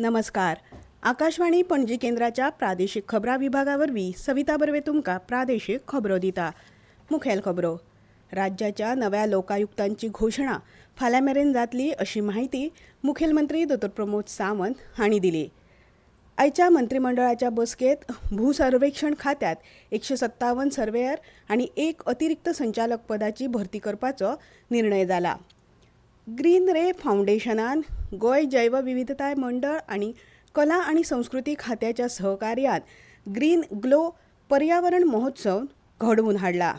नमस्कार. आकाशवाणी पणजी केंद्राच्या प्रादेशीक खबरां विभागावरवीं सविता बर्वे तुमकां प्रादेशीक खबरो दिता. मुखेल खबरो. राज्याच्या नव्या लोकायुक्तांची घोशणा फाल्यां मेरेन जातली अशी माहिती मुखेलमंत्री डॉ. प्रमोद सावंत हांणी दिली. आयच्या मंत्रिमंडळाच्या बसकेत भूसर्वेक्षण खात्यात 157 सर्वेयर आनी 1 अतिरिक्त संचालक पदाची भरती करपाचो निर्णय जाला. ग्रीन रे फाउंडेशनान गोय जैवविविधताय मंडळ आनी कला आनी संस्कृती खात्याच्या सहकार्यान ग्रीन ग्लो पर्यावरण महोत्सव घडवून हाडला.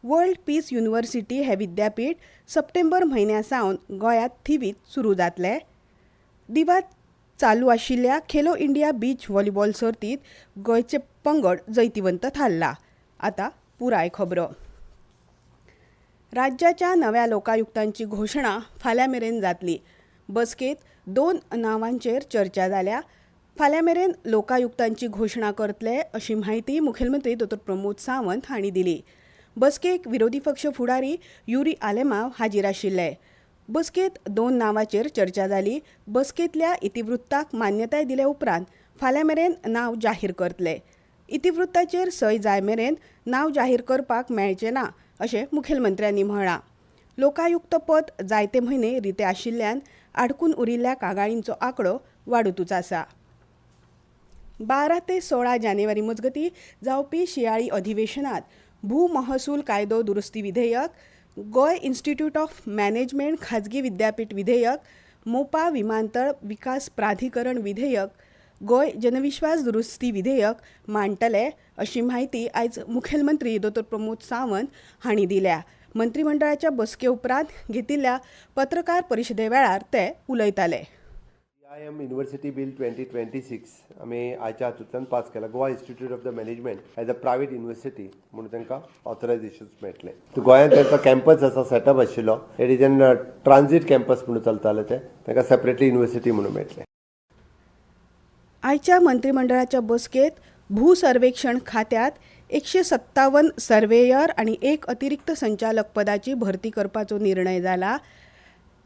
वर्ल्ड पीस युनिव्हर्सिटी हे विद्यापीठ सप्टेंबर म्हयन्या सावन गोंयांत थिवीत सुरू जातले. दिवात चालू आशिल्ल्या खेलो इंडिया बीच व्हॉलीबॉल सर्तीत गोंयचे पंगड जैतिवंत थारला. आतां पुराय खबरो. राज्याच्या नव्या लोकायुक्तांची घोशणा फाल्यां मेरेन जातली. बसकेत 2 नांवांचेर चर्चा जाल्या. फाल्यां मेरेन लोकायुक्तांची घोशणा करतले अशी माहिती मुखेलमंत्री डॉ. प्रमोद सावंत हांणी दिली. बसकेक विरोधी पक्ष फुडारी युरी आलेमाव हाजीर आशिल्ले. बसकेत 2 नांवांचेर चर्चा जाली. बसकेंतल्या इतिवृत्ताक मान्यताय दिले उपरांत फाल्यां मेरेन नांव जाहीर करतले. इतिवृत्ताचेर सय जाय मेरेन नांव जाहीर करपाक मेळचें ना अशें मुखेलमंत्र्यांनी म्हळां. लोकायुक्त पद जायते म्हयने रिते आशिल्ल्यान आडकून उरिल्ल्या कागाळींचो आंकडो वाडूतूच आसा. 12 ते 16 जानेवारी मजगतीं जावपी शियाळी अधिवेशनात भूमहसूल कायदो दुरुस्ती विधेयक, गोंय इन्स्टिट्यूट ऑफ मॅनेजमेंट खाजगी विद्यापीठ विधेयक, मोपा विमानतळ विकास प्राधिकरण विधेयक, गोंय जनविश्वास दुरुस्ती विधेयक मांडटले अशी माहिती आयज मुखेलमंत्री डॉ. प्रमोद सावंत हांणी दिल्या. मंत्रिमंडळाच्या बसके उपरांत घेतिल्ल्या पत्रकार परिशदे वेळार ते उलयताले. IIM युनिव्हर्सिटी बिल 2026 आमी आयच्या हातूंतल्यान पास केला. Goa institute of the management as a private university म्हणून तांकां ऑथरायझेशन्स मेळटले. गोंयांत तांचो कॅम्पस आसा सेटअप आशिल्लो. It is an transit campus म्हणून चलताले ते. तांकां सेपरेटली युनिव्हर्सिटी म्हणून मेळटले. आयच्या मंत्रिमंडळाच्या बसकेत भूसर्वेक्षण खात्यात 157 सर्वेयर आनी 1 अतिरिक्त संचालक पदाची भरती करपाचो निर्णय जाला.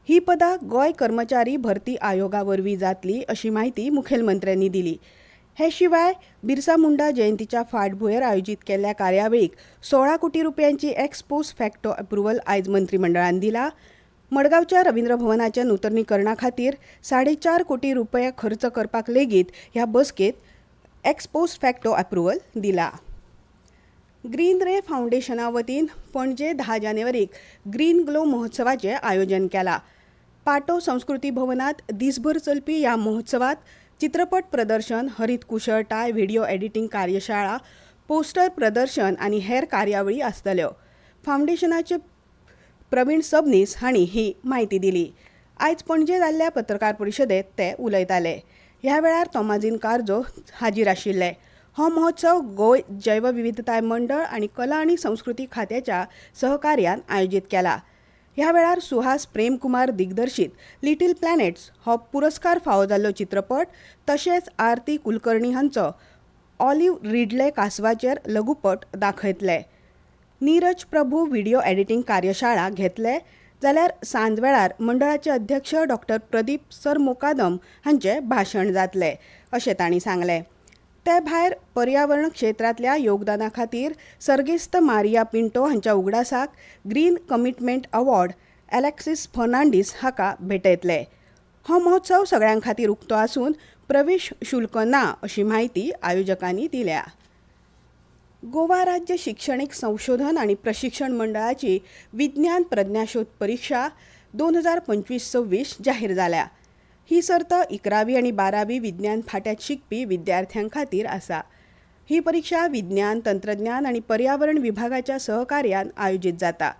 ही पदां गोंय कर्मचारी भरती आयोगा वरवीं जातली अशी माहिती मुखेलमंत्र्यांनी दिली. हे शिवाय बिरसा मुंडा जयंतीच्या फाटभुंयेर आयोजीत केल्ल्या कार्यावळीक 16 कोटी रुपयांची एक्स पोस्ट फॅक्टो अप्रुव्हल आयज मंत्रिमंडळान दिला. मडगांवच्या रवींद्र भवनाच्या नूतनीकरणा खातीर 4.5 कोटी रुपये खर्च करपाक लेगीत ह्या बसकेत एक्स पोस्ट फॅक्टो अप्रुव्हल दिला. ग्रीन रे फाउंडेशना वतीन पणजे 10 जानेवारीक ग्रीन ग्लो महोत्सवाचें आयोजन केलां. पाटो संस्कृती भवनात दिसभर चलपी ह्या महोत्सवात चित्रपट प्रदर्शन, हरीत कुशळटाय, व्हिडिओ एडिटिंग कार्यशाळा, पोस्टर प्रदर्शन आनी हेर कार्यावळी आसतल्यो. फाउंडेशनाचे प्रवीण सबनीस हांणी ही माहिती दिली. आयज पणजे जाल्ल्या पत्रकार परिशदेंत ते उलयताले. ह्या वेळार तोमाजीन कारजो हाजीर आशिल्ले. हो महोत्सव गोंय जैवविविधताय मंडळ आनी कला आनी संस्कृती खात्याच्या सहकार्यान आयोजीत केला. ह्या वेळार सुहास प्रेमकुमार दिग्दर्शीत लिटील प्लॅनेट्स हो पुरस्कार फावो जाल्लो चित्रपट तशेंच आरती कुलकर्णी हांचो ऑलिव्ह रिडले कासवाचेर लघुपट दाखयतले. नीरज प्रभू व्हिडिओ एडिटिंग कार्यशाळा घेतले जाल्यार सांजवेळार मंडळाचे अध्यक्ष डॉ. प्रदीप सरमोकादम हांचें भाशण जातलें अशें तांणी सांगलें. ते भायर पर्यावरण क्षेत्रांतल्या योगदाना खातीर सर्गेस्त मारिया पिंटो हांच्या उगडासाक green commitment award Alexis Fernandes हाका भेटयतले. हो महोत्सव सगळ्यां खातीर उक्तो आसून प्रवेश शुल्क ना अशी माहिती आयोजकांनी दिल्या. गोवा राज्य शिक्षणीक संशोधन आनी प्रशिक्षण मंडळाची विज्ञान प्रज्ञाशोध परीक्षा 2025-26 जाहीर जाल्या. ही सर्त 11वी आनी 12वी विज्ञान फाट्यात शिकपी विद्यार्थ्यां खातीर आसा. ही परीक्षा विज्ञान, तंत्रज्ञान आनी पर्यावरण विभागाच्या सहकार्यान आयोजीत जाता.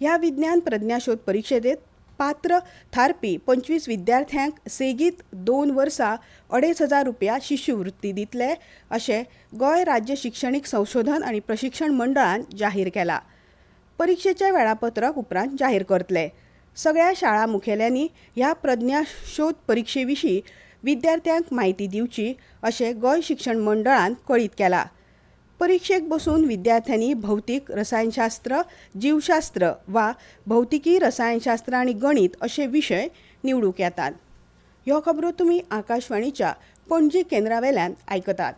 ह्या विज्ञान प्रज्ञाशोध परीक्षेत पात्र थारपी 25 विद्यार्थ्यांक सेगीत 2 वर्सां 2,500 रुपया शिश्यवृत्ती दितले अशें गोंय राज्य शिक्षणीक संशोधन आनी प्रशिक्षण मंडळान जाहीर केला. परीक्षेचें वेळापत्रक उपरांत जाहीर करतले. सगळ्या शाळा मुखेल्यांनी ह्या प्रज्ञाशोध परीक्षे विशीं विद्यार्थ्यांक म्हायती दिवची अशें गोंय शिक्षण मंडळान कळीत केलां. परीक्षेक बसून विद्यार्थ्यांनी भौतीक, रसायनशास्त्र, जीवशास्त्र वा भौतिकी, रसायनशास्त्र आनी गणित अशे विशय निवडूंक येतात. ह्यो खबरो तुम्ही आकाशवाणीच्या पणजी केंद्रावेल्यान आयकतात.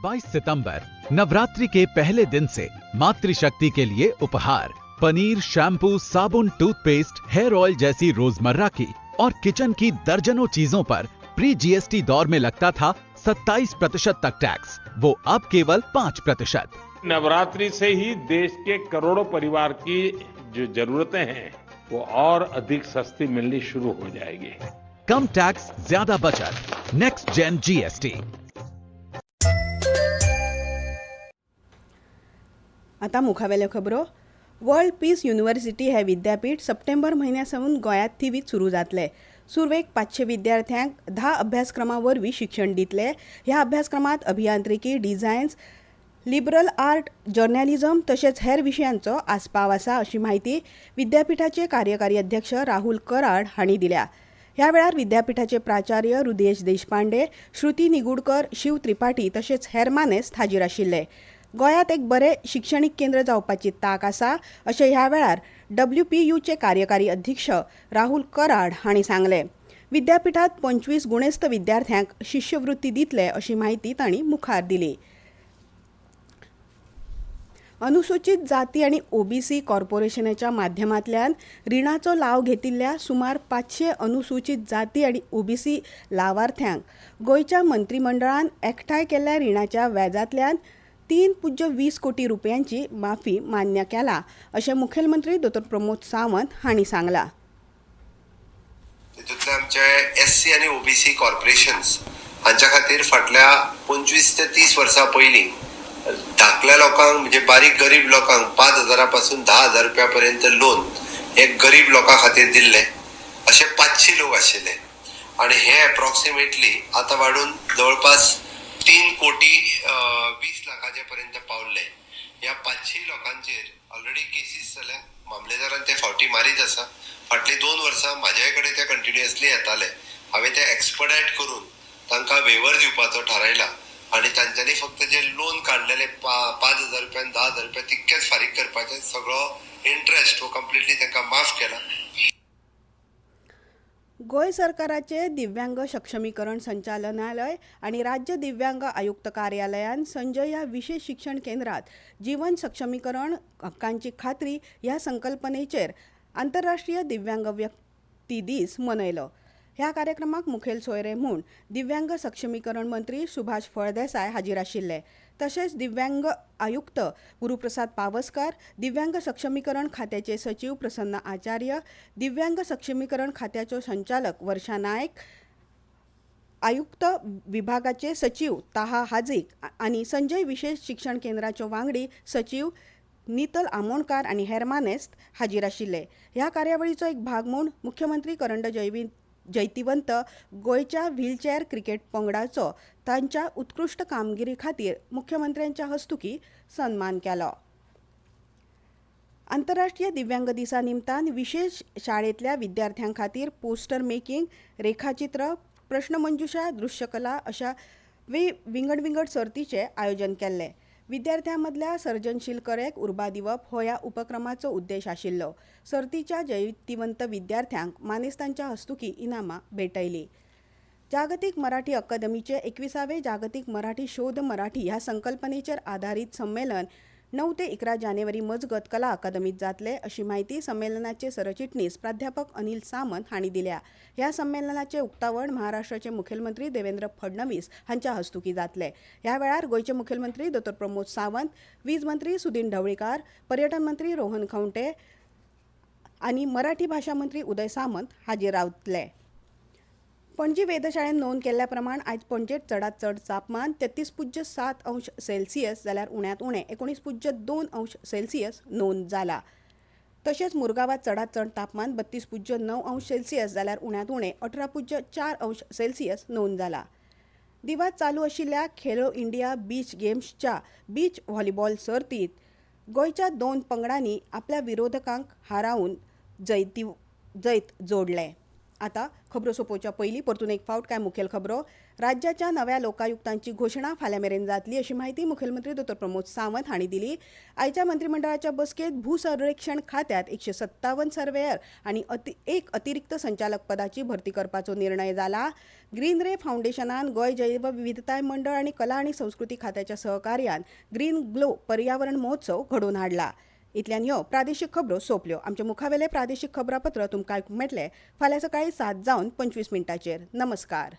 22 सितंबर नवरात्रि के पहले दिन से मातृशक्ति के लिए उपहार पनीर, शैम्पू, साबुन, टूथपेस्ट, हेयर ऑयल जैसी रोजमर्रा की और किचन की दर्जनों चीजों पर प्री जीएसटी दौर में लगता था 27% तक टैक्स, वो अब केवल 5%। नवरात्रि से ही देश के करोड़ों परिवार की जो जरूरतें हैं वो और अधिक सस्ती मिलनी शुरू हो जाएगी। कम टैक्स, ज्यादा बचत, नेक्स्ट जेन जीएसटी। आता मुखावेल्यो खबरो. वर्ल्ड पीस युनिव्हर्सिटी हे विद्यापीठ सप्टेंबर म्हयन्यासावन गोंयांत थिवीत सुरू जातले. सुरवेक 500 विद्यार्थ्यांक 10 अभ्यासक्रमांवरवीं शिक्षण दितले. ह्या अभ्यासक्रमांत अभियांत्रिकी, डिझायन्स, लिबरल आर्ट, जर्नलिझम तशेंच हेर विशयांचो आस्पाव आसा अशी माहिती विद्यापीठाचे कार्यकारी अध्यक्ष राहुल कराड हांणी दिल्या. ह्या वेळार विद्यापीठाचे प्राचार्य हृदयेश देशपांडे, श्रुती निगुडकर, शिव त्रिपाठी तशेंच हेर मानेस्त हाजीर आशिल्ले. गोंयांत एक बरें शिक्षणीक केंद्र जावपाची तांक आसा अशें ह्या वेळार WPUचे कार्यकारी अध्यक्ष राहुल कराड हांणी सांगलें. विद्यापीठांत 25 गुणेस्त विद्यार्थ्यांक शिश्यवृत्ती दितले अशी माहिती तांणी मुखार दिली. अनुसूचित जाती आणि OBC कॉर्पोरेशनाच्या माध्यमांतल्यान रिणाचो लाव घेतिल्ल्या सुमार 500 अनुसूचित जाती आणि OBC लावार्थ्यांक गोंयच्या मंत्रिमंडळान एकठांय केल्ल्या रिणाच्या व्याजांतल्यान 3.20 कोटी रुपयांची माफी मान्य केला अशें मुखेलमंत्री डॉ. प्रमोद सावंत हांणी सांगलां. तितूंतले आमचे SC आनी OBC कॉर्पोरेशन्स हांच्या खातीर फाटल्या 25 ते 30 वर्सां पयलीं धाकल्या लोकांक म्हणजे बारीक गरीब लोकांक 5,000 पासून 10,000 रुपया पर्यंत लोन हे गरीब लोकां खातीर दिल्ले. असे 500 लोक आशिल्ले आणि हे अप्रॉक्सिमेटली आता वाढून जवळपास 3 कोटी 20 लाखाचे पर्यंत पावले. ह्या 500 लोकांचेर ऑलरेडी केसीस जाल्या. मामलेदारान ते फावटी मारीत आसा. फाटली 2 वर्सां म्हाज्या कडेन ते कंटिन्युअसली येताले. हांवें ते एक्सपर्टायट करून तांकां वेवर दिवपाचो थारायला आणि तांच्यांनी फक्त जे लोन काढलेले 5,000 रुपया 10,000 रुपया तितकेच फारीक करपाचे. सगळो इंटरेस्ट हो कम्प्लिटली तांकां माफ केला. गोंय सरकाराचे दिव्यांग सक्षमीकरण संचालनालय आणि राज्य दिव्यांग आयुक्त कार्यालयान संजय ह्या विशेष शिक्षण केंद्रात जीवन सक्षमीकरण हक्कांची खात्री ह्या संकल्पनेचेर आंतरराष्ट्रीय दिव्यांग व्यक्ती दीस मनयलो. ह्या कार्यक्रमाक मुखेल सोयरे म्हूण दिव्यांग सक्षमीकरण मंत्री सुभाष फळदेसाय हाजीर आशिल्ले. तशेंच दिव्यांग आयुक्त गुरुप्रसाद पावसकार, दिव्यांग सक्षमीकरण खात्याचे सचिव प्रसन्न आचार्य, दिव्यांग सक्षमीकरण खात्याच्यो संचालक वर्षा नायक, आयुक्त विभागाचे सचिव ताहा हाजीक आणि संजय विशेष शिक्षण केंद्राच्यो वांगडी सचिव नितल आमोणकार आणि हेर मानेस्त हाजीर आशिल्ले. ह्या कार्यावळीचो एक भाग म्हूण मुख्यमंत्री करंड जैतिवंत गोंयच्या व्हीलचेअर क्रिकेट पंगडाचो तांच्या उत्कृश्ट कामगिरी खातीर मुख्यमंत्र्यांच्या हस्तुकी सन्मान केलो. आंतरराष्ट्रीय दिव्यांग दिसा निमतान विशेष शाळेंतल्या विद्यार्थ्यां खातीर पोस्टर मेकिंग, रेखाचित्र, प्रश्नमंजुषा, दृश्यकला अशा विंगड सर्तीचे आयोजन केल्ले. विद्यार्थ्यां मदल्या सर्जनशील कलेक उर्बा दिवप हो ह्या उपक्रमाचो उद्देश आशिल्लो. सर्तीच्या जैतिवंत विद्यार्थ्यांक मानेस्तांच्या हस्तुकी इनामां भेटयली. जागतीक मराठी अकादमीचे 21वे जागतिक मराठी शोध मराठी ह्या संकल्पनेचेर आधारीत संमेलन 9 ते 11 जानेवारी मजगत कला अकादमीत जातले अशी माहिती संमेलनाचे सरचिटणीस प्राध्यापक अनिल सामंत हांणी दिल्या. ह्या संमेलनाचे उक्तावण महाराष्ट्राचे मुखेलमंत्री देवेंद्र फडणवीस हांच्या हस्तुकी जातले. ह्या वेळार गोंयचे मुखेलमंत्री डॉ. प्रमोद सावंत, वीज मंत्री सुदीन ढवळीकार, पर्यटन मंत्री रोहन खंवटे आणि मराठी भाषा मंत्री उदय सामंत हाजीर रावतले. पणजी वेधशाळेन नोंद केल्ल्या प्रमाण आयज पणजेंत चडांत चड तापमान 33.7 अंश सेल्सियस जाल्यार उण्यांत उणें 19.2 अंश सेल्सियस नोंद जाला. तशेंच मुरगांवांत चडांत चड तापमान 32.9 अंश सेल्सियस जाल्यार उण्यांत उणें 18.4 अंश सेल्सियस नोंद जाला. दिवात चालू आशिल्ल्या खेलो इंडिया बीच गेम्सच्या बीच व्हॉलीबॉल सर्तीत गोंयच्या 2 पंगडांनी आपल्या विरोधकांक हारावन जैत जोडले. आता खबरो सोंपोवच्या पयलीं परतून एक फावट कांय मुखेल खबरो. राज्याच्या नव्या लोकायुक्तांची घोषणा फाल्यां मेरेन जातली अशी माहिती मुखेलमंत्री डॉ. प्रमोद सावंत हांणी दिली. आयच्या मंत्रिमंडळाच्या बसकेत भूसर्वेक्षण खात्यात 157 सर्वेयर आनी एक अतिरिक्त संचालक पदाची भरती करपाचो निर्णय जाला. ग्रीन रे फाउंडेशनान गोंय जैवविविधताय मंडळ आनी कला आनी संस्कृती खात्याच्या सहकार्यान ग्रीन ग्लो पर्यावरण महोत्सव घडोवन हाडला. इतल्यान ह्यो प्रादेशीक खबरो सोंपल्यो. आमचे मुखावेले प्रादेशीक खबरापत्र तुमकां आयकूंक मेळटले फाल्यां सकाळीं 7:25 नमस्कार.